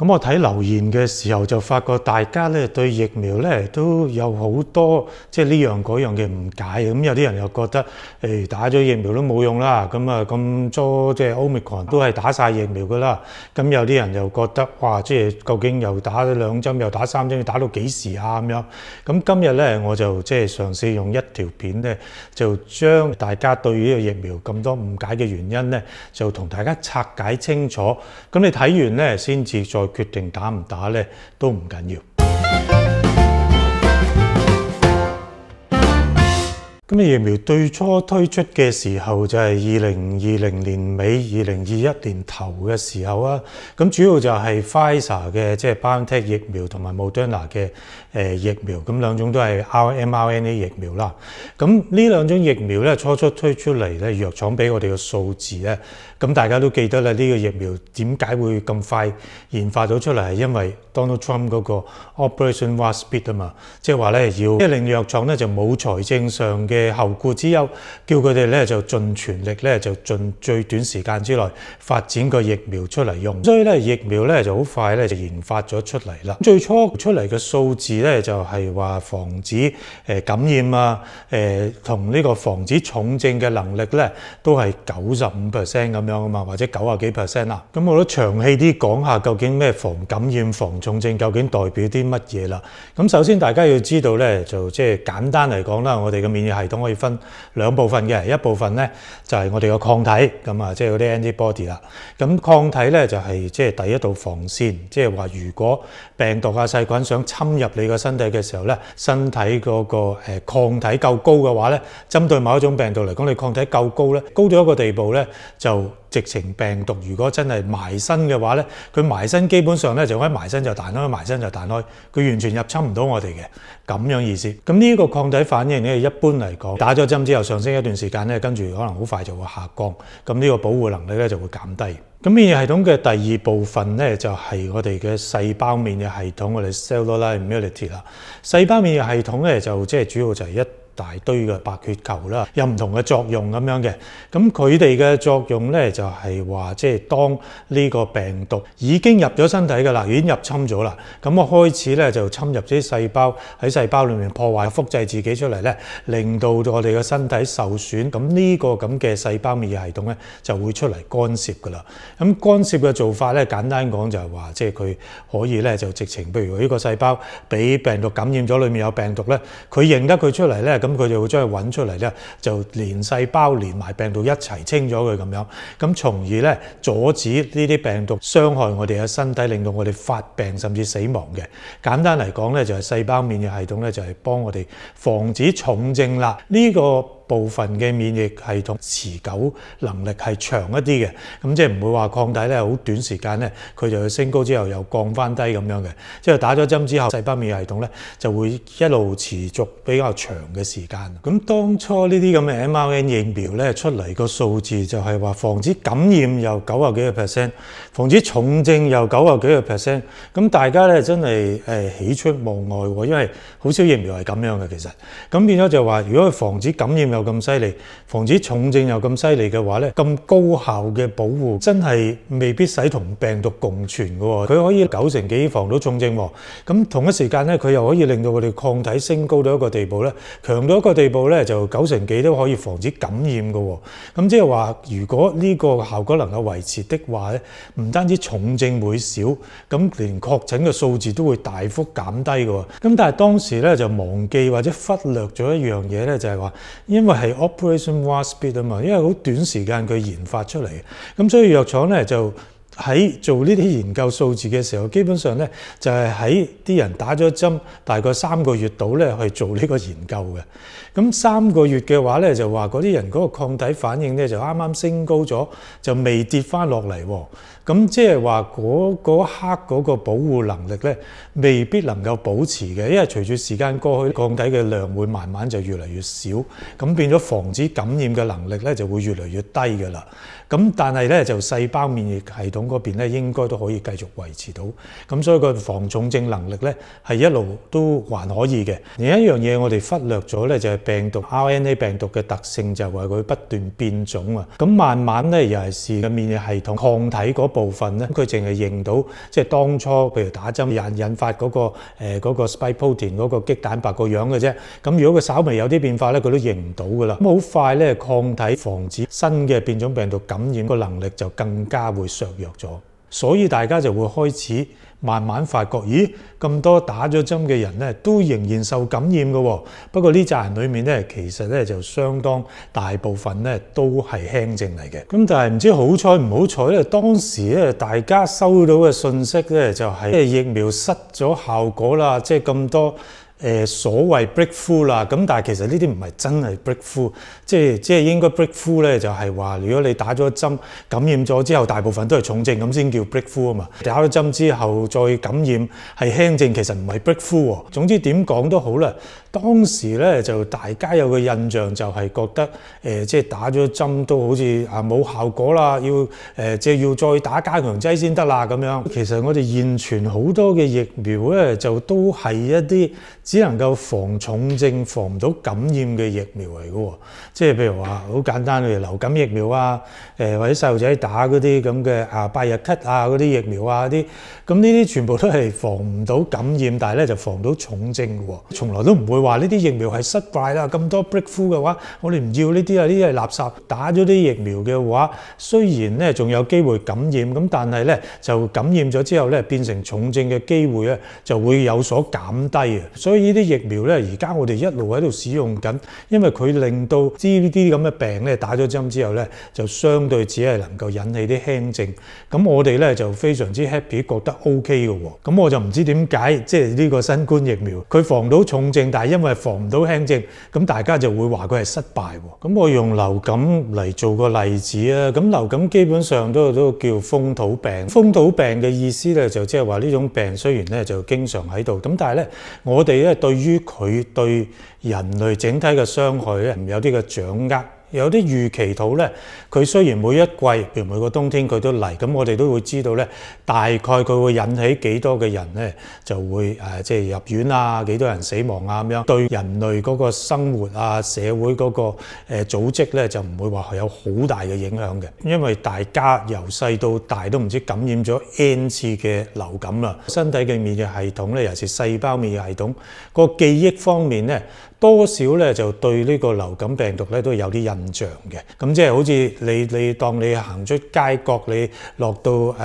咁我睇留言嘅時候就發覺大家咧對疫苗咧都有好多即係呢樣嗰樣嘅誤解。咁有啲人又覺得打咗疫苗都冇用啦，咁啊咁多即係 Omicron 都係打晒疫苗噶啦。咁有啲人又覺得哇，即係究竟又打2針又打3針，要打到幾時啊咁樣？咁今日咧我就即係嘗試用一條片咧，就將大家對呢個疫苗咁多誤解嘅原因咧，就同大家拆解清楚。咁你睇完咧先至再決定打唔打咧都唔緊要。咁疫苗最初推出嘅時候就係2020年尾、2021年頭嘅時候啊。咁主要就係 Pfizer 嘅即係 BioNTech 疫苗同埋 Moderna 嘅疫苗，咁兩種都係 mRNA 疫苗啦。咁呢兩種疫苗咧初初推出嚟咧，藥廠俾我哋嘅數字咧，咁大家都記得啦。呢個疫苗點解會咁快研發到出嚟？係因為 Donald Trump 嗰個 Operation Warp Speed 啊嘛，即係話咧要即係令藥廠咧就冇財政上嘅後顧之憂，叫佢哋咧就盡全力咧就盡最短時間之內發展個疫苗出嚟用。所以咧疫苗咧就好快咧就研發咗出嚟啦。最初出嚟嘅數字咧就係話防止感染啊，同呢個防止重症嘅能力咧都係95% 咁樣啊嘛，或者90幾% 啦。咁我都詳細啲講下究竟咩防感染、防重症究竟代表啲乜嘢啦。咁首先大家要知道咧，就即係簡單嚟講啦，我哋嘅免疫系統可以分兩部分嘅，一部分咧就係我哋嘅抗體，咁啊即係嗰啲 antibody 啦。咁抗體咧就係即係第一道防線，即係話如果病毒啊細菌想侵入你個身體嘅時候咧，身體嗰個抗體夠高嘅話咧，針對某一種病毒嚟講，你抗體夠高咧，高到一個地步咧就直情病毒如果真係埋身嘅話咧，佢埋身基本上咧就可以埋身就彈開，埋身就彈開，佢完全入侵唔到我哋嘅，咁樣意思。咁呢個抗體反應咧，一般嚟講打咗針之後上升一段時間咧，跟住可能好快就會下降，咁呢個保護能力咧就會減低。咁免疫系統嘅第二部分咧就係我哋嘅細胞免疫系統，我哋 cellular immunity 啦。細胞免疫系統咧就即係主要就係一大堆嘅白血球啦，有唔同嘅作用咁樣嘅。咁佢哋嘅作用咧就係話，即係當呢個病毒已經入咗身體㗎啦，已經入侵咗啦，咁我開始咧就侵入啲細胞，喺細胞裏面破壞、複製自己出嚟咧，令到我哋嘅身體受損。咁呢個咁嘅細胞免疫系統咧就會出嚟干涉㗎啦。咁干涉嘅做法咧，簡單講就係話，即係佢可以咧就直情，譬如呢個細胞俾病毒感染咗，裏面有病毒咧，佢認得佢出嚟咧，咁佢就會將佢揾出嚟咧，就連細胞連埋病毒一齊清咗佢咁樣，咁從而咧阻止呢啲病毒傷害我哋嘅身體，令到我哋發病甚至死亡嘅。簡單嚟講咧，就係細胞免疫系統咧，就係幫我哋防止重症啦。呢個部分嘅免疫系統持久能力係長一啲嘅，咁即係唔會話抗體咧好短時間咧佢就升高之後又降翻低咁樣嘅，即係打咗針之後細胞免疫系統咧就會一路持續比較長嘅時間。咁當初呢啲咁嘅 mRNA 疫苗咧出嚟個數字就係話防止感染又90幾個%，防止重症又90幾個%，咁大家咧真係喜出望外喎，因為好少疫苗係咁樣嘅其實。咁變咗就話如果佢防止感染又咁犀利，防止重症又咁犀利嘅話咧，咁高效嘅保護真係未必使同病毒共存嘅喎。佢可以90%幾防到重症喎，咁同一時間咧佢又可以令到我哋抗體升高到一個地步咧，強到一個地步咧就90%幾都可以防止感染嘅喎。咁即係話如果呢個效果能夠維持的話咧，唔單止重症會少，咁連確診嘅數字都會大幅減低嘅喎。咁但係當時咧就忘記或者忽略咗一樣嘢咧，就係話因為係 Operation Warp Speed 啊嘛，因為好短時間佢研發出嚟嘅，咁所以藥廠咧就喺做呢啲研究數字嘅時候，基本上咧就係喺啲人打咗針大概3個月度咧去做呢個研究嘅。咁3個月嘅話咧，就話嗰啲人嗰個抗體反應咧就啱啱升高咗，就未跌翻落嚟喎。咁即係話嗰刻嗰個保護能力咧，未必能夠保持嘅，因為隨住時間過去，抗體嘅量會慢慢就越嚟越少，咁變咗防止感染嘅能力咧就會越嚟越低㗎啦。咁但係咧就細胞免疫系統嗰邊咧應該都可以繼續維持到，咁所以個防重症能力咧係一路都還可以嘅。另一樣嘢我哋忽略咗咧就係病毒 RNA 病毒嘅特性，就係話佢不斷變種啊。咁慢慢咧尤其是嘅免疫系統抗體嗰部分咧，佢淨係認到即係當初譬如打針引發嗰個 spike protein 嗰個棘蛋白個樣嘅啫。咁如果佢稍微有啲變化咧，佢都認唔到㗎啦。咁好快咧，抗體防止新嘅變種病毒感染個能力就更加會削弱咗。所以大家就會開始慢慢發覺，咦，咁多打咗針嘅人咧，都仍然受感染嘅喎。不過呢扎人裏面咧，其實咧就相當大部分咧都係輕症嚟嘅。咁但係唔知好彩唔好彩咧，當時咧大家收到嘅信息咧就係疫苗失咗效果啦，即係咁多所謂 breakthrough 啦，咁但係其實呢啲唔係真係 breakthrough，即係應該 breakthrough 咧就係話，如果你打咗針感染咗之後，大部分都係重症咁先叫 breakthrough 啊嘛。打咗針之後再感染係輕症，其實唔係 breakthrough喎。總之點講都好啦，當時咧就大家有個印象就係覺得即係打咗針都好似冇效果啦，即係要再打加強劑先得啦咁樣。其實我哋現存好多嘅疫苗咧，就都係一啲只能夠防重症、防唔到感染嘅疫苗嚟嘅喎。即係譬如話好簡單嘅流感疫苗啊，或者細路仔打嗰啲咁嘅拜日咳啊嗰啲疫苗啊啲，咁呢啲全部都係防唔到感染，但係咧就防到重症嘅喎。從來都唔會話呢啲疫苗係失敗啦，咁多 breakthrough 嘅話，我哋唔要呢啲啊，呢啲係垃圾。打咗啲疫苗嘅話，雖然咧仲有機會感染，咁但係咧就感染咗之後咧變成重症嘅機會咧就會有所減低啊。所以呢啲疫苗咧而家我哋一路喺度使用緊，因為佢令到呢啲咁嘅病咧打咗針之後咧就相對只係能夠引起啲輕症。咁我哋咧就非常之 happy，覺得 OK 嘅喎。咁我就唔知點解即係呢個新冠疫苗佢防到重症，但係因為防唔到輕症，咁大家就會話佢係失敗喎。咁我用流感嚟做個例子啊。咁流感基本上都叫風土病。風土病嘅意思咧就即係話呢種病雖然咧就經常喺度，咁但係咧我哋咧對於佢對人類整體嘅傷害咧有啲嘅掌握。有啲預期到咧，佢雖然每一季，譬如每個冬天佢都嚟，咁我哋都會知道咧，大概佢會引起幾多嘅人咧就會即係入院啊，幾多人死亡啊咁樣，對人類嗰個生活啊、社會嗰個組織咧就唔會話係有好大嘅影響嘅，因為大家由細到大都唔知感染咗 N 次嘅流感啦，身體嘅免疫系統咧，尤其是細胞免疫系統個記憶方面咧，多少咧就對呢個流感病毒咧都有啲印象嘅。咁即係好似你當你行出街角，你落到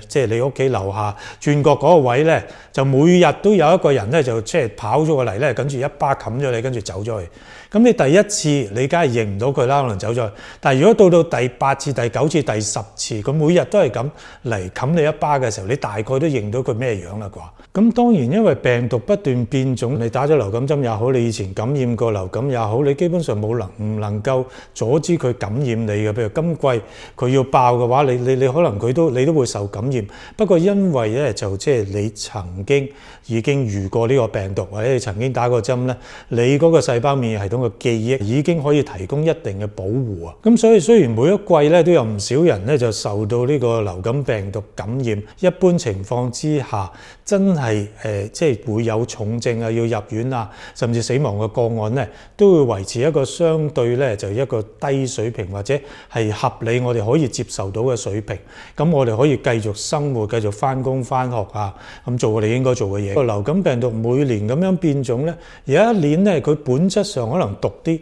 即係你屋企樓下轉角嗰個位咧，就每日都有一個人咧就即係跑咗過嚟咧，跟住一巴冚咗你，跟住走咗去。咁你第一次你梗係認唔到佢啦，可能走咗去。但係如果到第8次、第9次、第10次，佢每日都係咁嚟冚你一巴嘅時候，你大概都認到佢咩樣啦啩？咁當然因為病毒不斷變種，你打咗流感針也好，你以前感染過流感也好，你基本上唔能夠阻止佢感染你嘅。譬如今季佢要爆嘅話，你可能你都會受感染。不過因為咧就即係你曾經已經遇過呢個病毒，或者你曾經打過針咧，你嗰個細胞免疫系統嘅記憶已經可以提供一定嘅保護啊。咁所以雖然每一季咧都有唔少人咧就受到呢個流感病毒感染，一般情況之下真係即係會有重症啊，要入院啊，甚至死亡嘅個案咧，都會維持一個相對咧就一個低水平，或者係合理我哋可以接受到嘅水平。咁我哋可以繼續生活，繼續返工返學啊，咁做我哋應該做嘅嘢。個流感病毒每年咁樣變種咧，有一年咧佢本質上可能毒啲，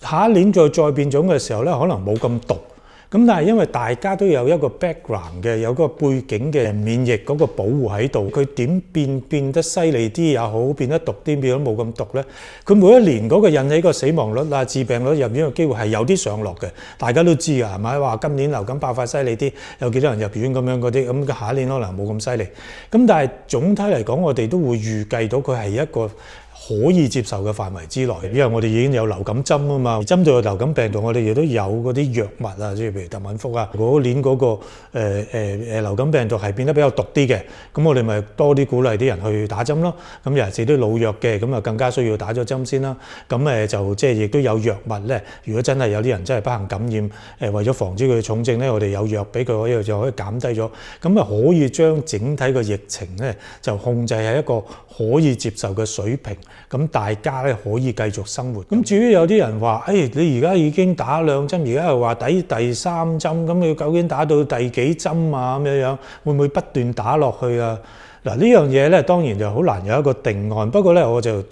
下一年再變種嘅時候咧，可能冇咁毒。咁但係因為大家都有一個 background 嘅，有個背景嘅免疫嗰個保護喺度，佢點變得犀利啲也好，變得毒啲變咗冇咁毒咧，佢每一年嗰個引起個死亡率啊、致病率、入院嘅機會係有啲上落嘅，大家都知㗎，係咪？話今年流感爆發犀利啲，有幾多人入院咁樣嗰啲，咁下一年可能冇咁犀利。咁但係總體嚟講，我哋都會預計到佢係一個可以接受嘅範圍之內，因為我哋已經有流感針啊嘛，針對流感病毒，我哋亦都有嗰啲藥物啊，即係譬如特敏福啊。嗰年嗰個流感病毒係變得比較毒啲嘅，咁我哋咪多啲鼓勵啲人去打針咯。咁尤其是啲老弱嘅，咁啊更加需要打咗針先啦。咁就即係亦都有藥物咧。如果真係有啲人真係不幸感染，為咗防止佢重症咧，我哋有藥俾佢，就可以減低咗。咁啊可以將整體個疫情咧就控制喺一個可以接受嘅水平。咁大家咧可以繼續生活。咁至於有啲人話，你而家已經打2針，而家又話第3針，咁你究竟打到第幾針啊？咁樣會唔會不斷打落去啊？嗱，呢樣嘢咧當然就好難有一個定案，不過咧我就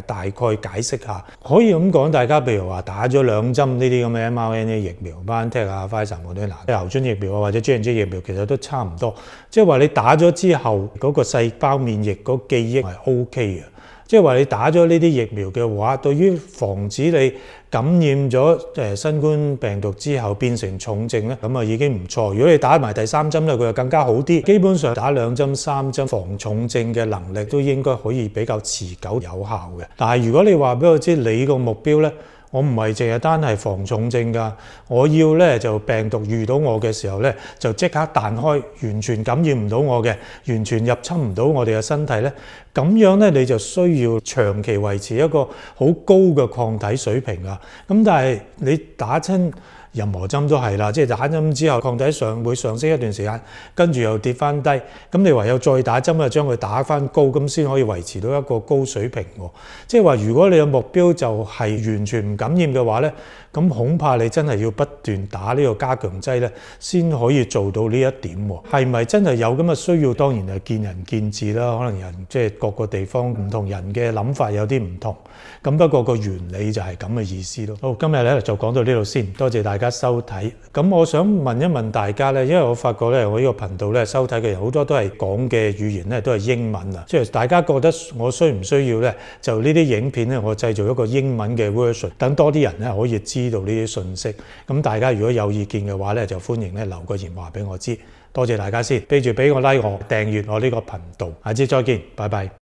大概解釋下，可以咁講，大家譬如話打咗2針呢啲咁嘅 mRNA 疫苗，BioNTech啊、Pfizer、Moderna、牛津疫苗啊或者 J&J 疫苗，其實都差唔多，即係話你打咗之後嗰個細胞免疫嗰記憶係 OK 嘅。即係話你打咗呢啲疫苗嘅話，對於防止你感染咗新冠病毒之後變成重症咧，咁啊已經唔錯。如果你打埋第3針咧，佢就更加好啲。基本上打2針、3針防重症嘅能力都應該可以比較持久有效嘅。但係如果你話俾我知你個目標咧，我唔係淨係單係防重症㗎，我要咧就病毒遇到我嘅時候咧，就即刻彈開，完全感染唔到我嘅，完全入侵唔到我哋嘅身體咧，咁樣咧你就需要長期維持一個好高嘅抗體水平啦。咁但係你打親任何針都係啦，即係打針之後抗體會上升一段時間，跟住又跌翻低，咁你唯有再打針啊，將佢打翻高，咁先可以維持到一個高水平喎。即係話如果你嘅目標就係完全唔感染嘅話咧，咁恐怕你真係要不斷打呢個加強劑咧，先可以做到呢一點喎。係咪真係有咁嘅需要？當然係見仁見智啦。可能人即係各個地方唔同人嘅諗法有啲唔同。咁不過個原理就係咁嘅意思咯。好，今日咧就講到呢度先，多謝大家收睇。咁我想問一問大家咧，因為我發覺咧我呢個頻道咧收睇嘅人好多都係講嘅語言咧都係英文啊，即係大家覺得我需唔需要咧就呢啲影片咧我製造一個英文嘅 version， 等多啲人咧可以知道呢啲信息。咁大家如果有意見嘅話咧，就歡迎咧留個言話俾我知。多謝大家先，記住俾個 like 我，訂閱我呢個頻道。下次再見，拜拜。